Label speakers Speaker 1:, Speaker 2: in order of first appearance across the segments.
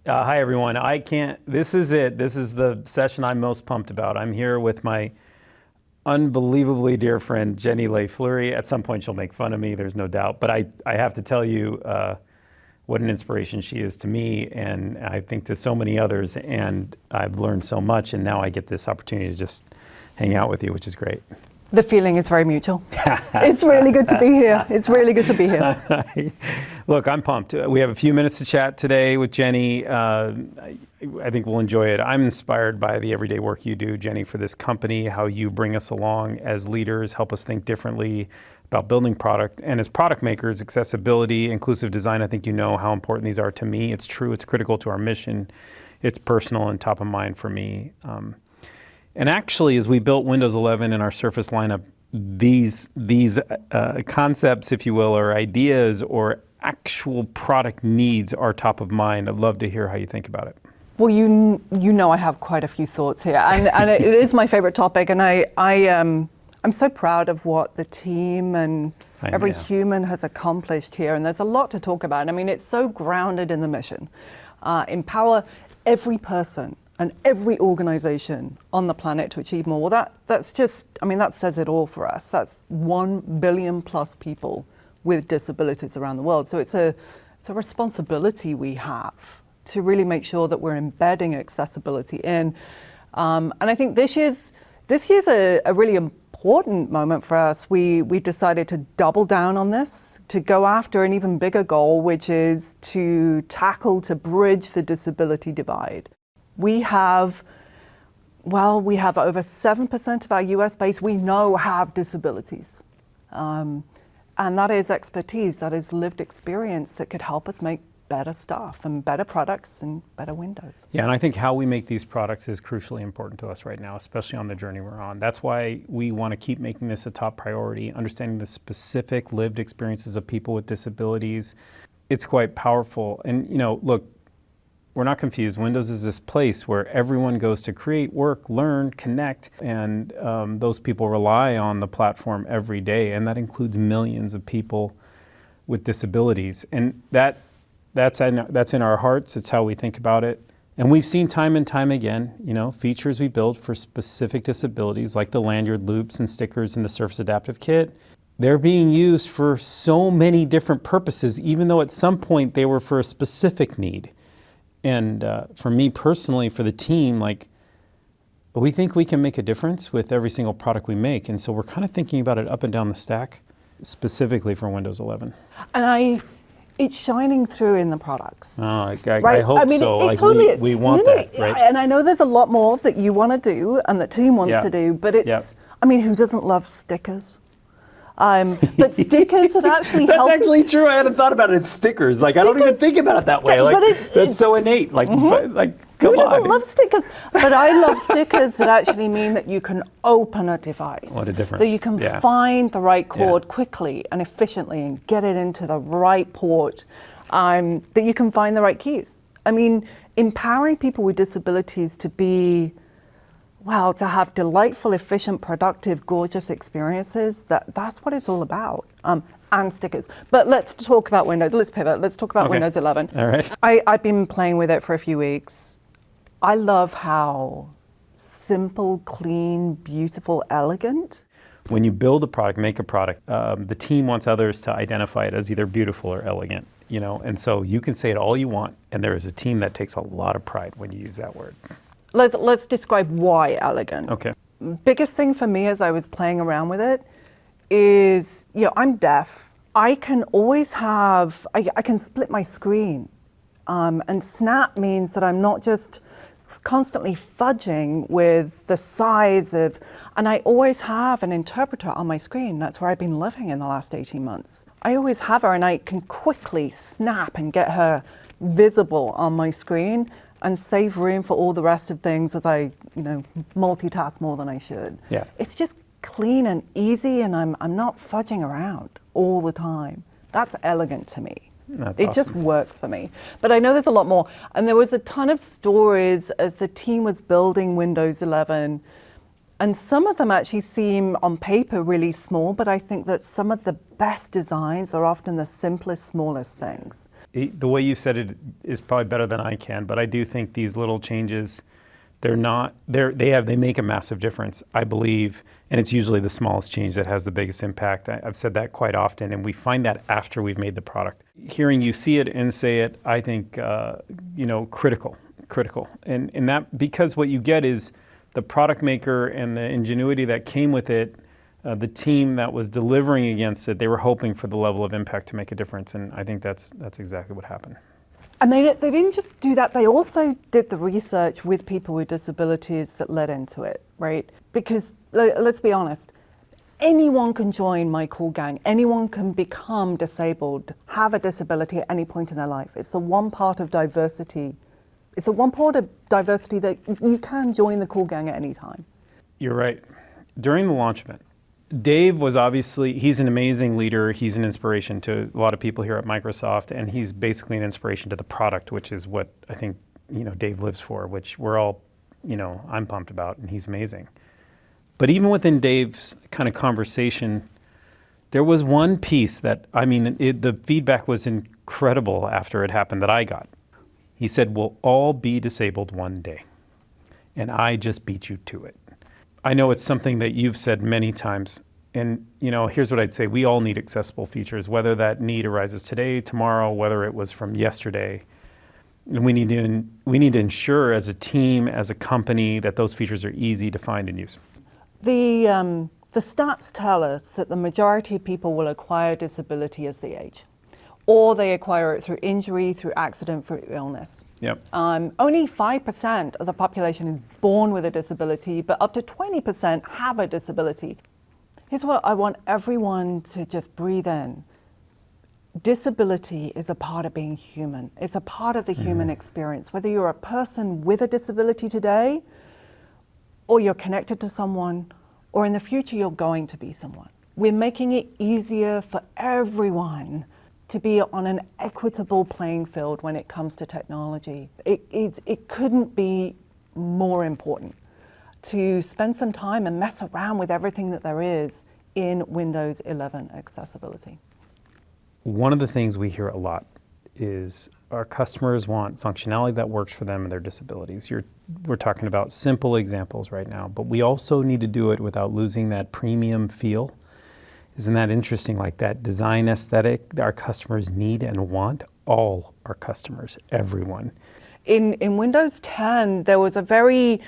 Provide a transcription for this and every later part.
Speaker 1: Hi, everyone. This is it. This is the session I'm most pumped about. I'm here with my unbelievably dear friend, Jenny Lay-Flurrie. At some point, she'll make fun of me, there's no doubt. But I have to tell you what an inspiration she is to me, and I think to so many others. And I've learned so much, and now I get this opportunity to just hang out with you, which is great.
Speaker 2: The feeling is very mutual. It's really good to be here. It's really good to be here.
Speaker 1: Look, I'm pumped. We have a few minutes to chat today with Jenny. I think we'll enjoy it. I'm inspired by the everyday work you do, Jenny, for this company, how you bring us along as leaders, help us think differently about building product. And as product makers, accessibility, inclusive design, I think you know how important these are to me. It's true. It's critical to our mission. It's personal and top of mind for me. And actually, as we built Windows 11 in our Surface lineup, these concepts, if you will, or ideas or actual product needs are top of mind. I'd love to hear how you think about it.
Speaker 2: Well, you know I have quite a few thoughts here, and it is my favorite topic, and I'm so proud of what the team and every human has accomplished here, and there's a lot to talk about. I mean, it's so grounded in the mission. Empower every person and every organization on the planet to achieve more. Well, that's just, I mean, that says it all for us. That's 1 billion plus people with disabilities around the world. So it's a responsibility we have to really make sure that we're embedding accessibility in. And I think this year's a really important moment for us. We decided to double down on this, to go after an even bigger goal, which is to bridge the disability divide. We have over 7% of our US base we know have disabilities. And that is expertise, that is lived experience that could help us make better stuff and better products and better Windows.
Speaker 1: Yeah, and I think how we make these products is crucially important to us right now, especially on the journey we're on. That's why we want to keep making this a top priority, understanding the specific lived experiences of people with disabilities. It's quite powerful. And, you know, look, we're not confused. Windows is this place where everyone goes to create, work, learn, connect, and those people rely on the platform every day, and that includes millions of people with disabilities. And that's in our hearts. It's how we think about it. And we've seen time and time again, you know, features we build for specific disabilities, like the lanyard loops and stickers in the Surface Adaptive Kit. They're being used for so many different purposes, even though at some point they were for a specific need. And for me personally, for the team, like, we think we can make a difference with every single product we make. And so we're kind of thinking about it up and down the stack, specifically for Windows 11.
Speaker 2: And it's shining through in the products.
Speaker 1: Oh, I
Speaker 2: right?
Speaker 1: hope
Speaker 2: I mean,
Speaker 1: so.
Speaker 2: It
Speaker 1: like
Speaker 2: totally is.
Speaker 1: We want that, right?
Speaker 2: And I know there's a lot more that you want to do and the team wants to do, but it's, I mean, who doesn't love stickers? But stickers that actually help.
Speaker 1: That's actually true. I hadn't thought about it as stickers. Like, stickers, I don't even think about it that way. Like, that's so innate. Like,
Speaker 2: who doesn't love stickers? But I love stickers that actually mean that you can open a device.
Speaker 1: What a difference.
Speaker 2: That you can find the right cord quickly and efficiently and get it into the right port. That you can find the right keys. I mean, empowering people with disabilities to to have delightful, efficient, productive, gorgeous experiences, that's what it's all about. And stickers. But let's talk about Windows. Let's pivot. Let's talk about Windows 11.
Speaker 1: All right.
Speaker 2: I've been playing with it for a few weeks. I love how simple, clean, beautiful, elegant.
Speaker 1: When you build a product, make a product, the team wants others to identify it as either beautiful or elegant, you know, and so you can say it all you want, and there is a team that takes a lot of pride when you use that word.
Speaker 2: Let's describe why elegant.
Speaker 1: Okay.
Speaker 2: Biggest thing for me as I was playing around with it is, you know, I'm deaf. I can always have, I can split my screen. And snap means that I'm not just constantly fudging with the size of, and I always have an interpreter on my screen. That's where I've been living in the last 18 months. I always have her, and I can quickly snap and get her visible on my screen and save room for all the rest of things as I, you know, multitask more than I should.
Speaker 1: Yeah.
Speaker 2: It's just clean and easy, and I'm not fudging around all the time. That's elegant to me.
Speaker 1: That's
Speaker 2: it
Speaker 1: awesome.
Speaker 2: just works for me. But I know there's a lot more. And there was a ton of stories as the team was building Windows 11 And some of them actually seem on paper really small, but I think that some of the best designs are often the simplest, smallest things.
Speaker 1: The way you said it is probably better than I can, but I do think these little changes, they make a massive difference, I believe, and it's usually the smallest change that has the biggest impact. I've said that quite often, and we find that after we've made the product. Hearing you see it and say it, I think, critical. And that, because what you get is the product maker and the ingenuity that came with it, the team that was delivering against it, they were hoping for the level of impact to make a difference, and I think that's exactly what happened.
Speaker 2: And they didn't just do that, they also did the research with people with disabilities that led into it, right? Because let's be honest, anyone can join my cool gang, anyone can become disabled, have a disability at any point in their life. It's the one part of diversity. It's the one part of diversity that you can join the cool gang at any time.
Speaker 1: You're right. During the launch event, Dave was he's an amazing leader. He's an inspiration to a lot of people here at Microsoft, and he's basically an inspiration to the product, which is what I think, Dave lives for, which we're all, I'm pumped about, and he's amazing. But even within Dave's kind of conversation, there was one piece that, the feedback was incredible after it happened that I got. He said, "We'll all be disabled one day, and I just beat you to it." I know it's something that you've said many times, and here's what I'd say. We all need accessible features, whether that need arises today, tomorrow, whether it was from yesterday. And we need to ensure as a team, as a company, that those features are easy to find and use.
Speaker 2: The stats tell us that the majority of people will acquire disability as they age, or they acquire it through injury, through accident, through illness.
Speaker 1: Yep.
Speaker 2: Only 5% of the population is born with a disability, but up to 20% have a disability. Here's what I want everyone to just breathe in. Disability is a part of being human. It's a part of the human experience. Whether you're a person with a disability today, or you're connected to someone, or in the future you're going to be someone. We're making it easier for everyone to be on an equitable playing field when it comes to technology. It couldn't be more important to spend some time and mess around with everything that there is in Windows 11 accessibility.
Speaker 1: One of the things we hear a lot is our customers want functionality that works for them and their disabilities. We're talking about simple examples right now, but we also need to do it without losing that premium feel. Isn't that interesting? Like that design aesthetic our customers need and want, all our customers, everyone.
Speaker 2: In Windows 10, it was a very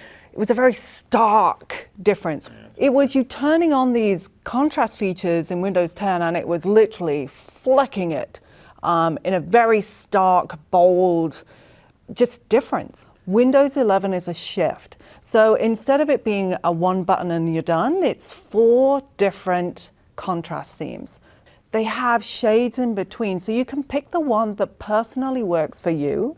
Speaker 2: stark difference. It was you turning on these contrast features in Windows 10 and it was literally flecking it in a very stark, bold, just difference. Windows 11 is a shift. So instead of it being a one button and you're done, it's 4 different contrast themes. They have shades in between, so you can pick the one that personally works for you.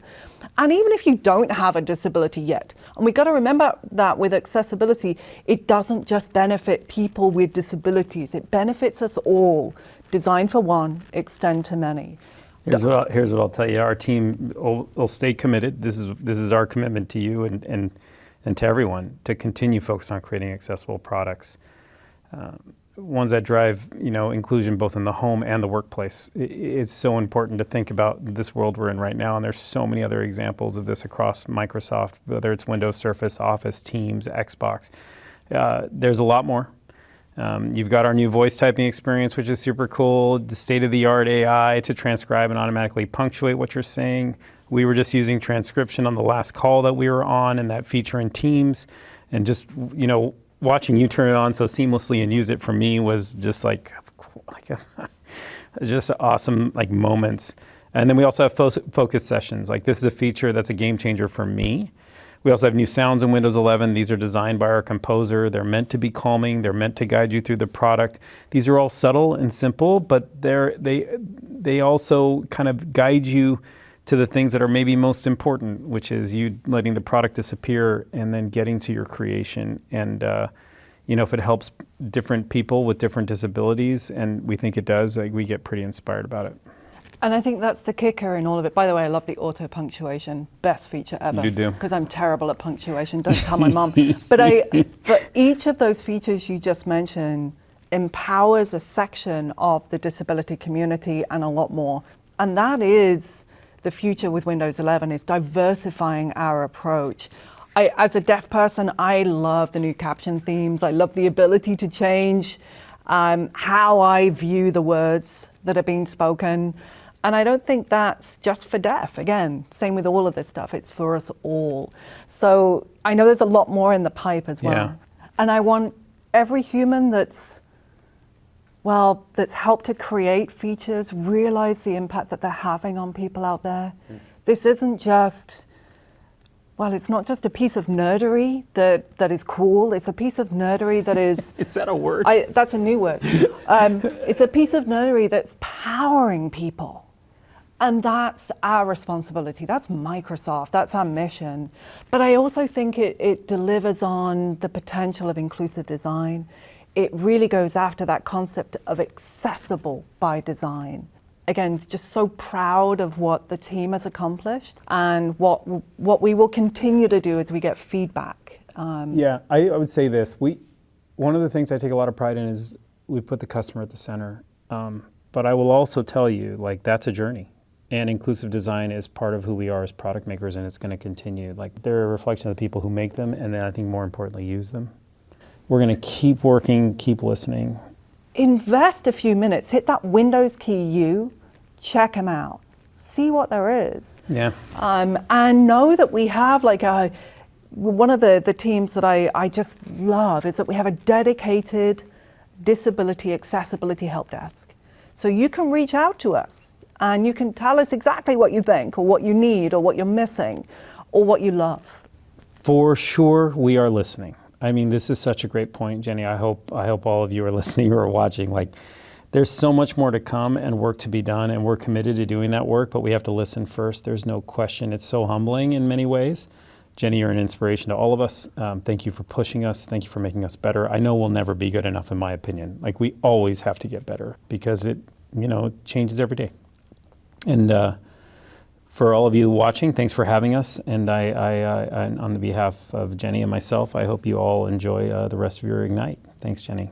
Speaker 2: And even if you don't have a disability yet, and we've got to remember that with accessibility, it doesn't just benefit people with disabilities, it benefits us all. Design for one, extend to many.
Speaker 1: Here's what I'll tell you. Our team will stay committed. This is our commitment to you and to everyone to continue focused on creating accessible products. Ones that drive, inclusion both in the home and the workplace. It's so important to think about this world we're in right now, and there's so many other examples of this across Microsoft, whether it's Windows, Surface, Office, Teams, Xbox. There's a lot more. You've got our new voice typing experience, which is super cool, the state-of-the-art AI to transcribe and automatically punctuate what you're saying. We were just using transcription on the last call that we were on, and that feature in Teams, and just, watching you turn it on so seamlessly and use it for me was just just awesome moments. And then we also have focus sessions. This is a feature that's a game changer for me. We also have new sounds in Windows 11. These are designed by our composer. They're meant to be calming. They're meant to guide you through the product. These are all subtle and simple, but they also kind of guide you to the things that are maybe most important, which is you letting the product disappear and then getting to your creation. And if it helps different people with different disabilities, and we think it does, we get pretty inspired about it.
Speaker 2: And I think that's the kicker in all of it. By the way, I love the auto punctuation, best feature ever.
Speaker 1: You do?
Speaker 2: Because I'm terrible at punctuation. Don't tell my mom. But each of those features you just mentioned empowers a section of the disability community and a lot more. And that is the future with Windows 11, is diversifying our approach. As a deaf person, I love the new caption themes. I love the ability to change how I view the words that are being spoken. And I don't think that's just for deaf. Again, same with all of this stuff. It's for us all. So I know there's a lot more in the pipe as well.
Speaker 1: Yeah.
Speaker 2: And I want every human that's helped to create features realize the impact that they're having on people out there. This isn't just, it's not just a piece of nerdery that is cool. It's a piece of nerdery that is...
Speaker 1: Is that a word?
Speaker 2: That's a new word. It's a piece of nerdery that's powering people. And that's our responsibility. That's Microsoft. That's our mission. But I also think it delivers on the potential of inclusive design. It really goes after that concept of accessible by design. Again, just so proud of what the team has accomplished and what we will continue to do as we get feedback.
Speaker 1: I would say this. One of the things I take a lot of pride in is we put the customer at the center. But I will also tell you, that's a journey. And inclusive design is part of who we are as product makers, and it's going to continue. They're a reflection of the people who make them, and then I think more importantly, use them. We're going to keep working, keep listening.
Speaker 2: Invest a few minutes, hit that Windows key U, check them out, see what there is.
Speaker 1: Yeah.
Speaker 2: And know that we have one of the teams that I just love is that we have a dedicated disability accessibility help desk. So you can reach out to us and you can tell us exactly what you think or what you need or what you're missing or what you love.
Speaker 1: For sure, we are listening. I mean, this is such a great point, Jenny. I hope all of you are listening or watching. There's so much more to come and work to be done, and we're committed to doing that work, but we have to listen first. There's no question. It's so humbling in many ways. Jenny, you're an inspiration to all of us. Thank you for pushing us. Thank you for making us better. I know we'll never be good enough, in my opinion. We always have to get better because it changes every day. And for all of you watching, thanks for having us. And I on the behalf of Jenny and myself, I hope you all enjoy the rest of your Ignite. Thanks, Jenny.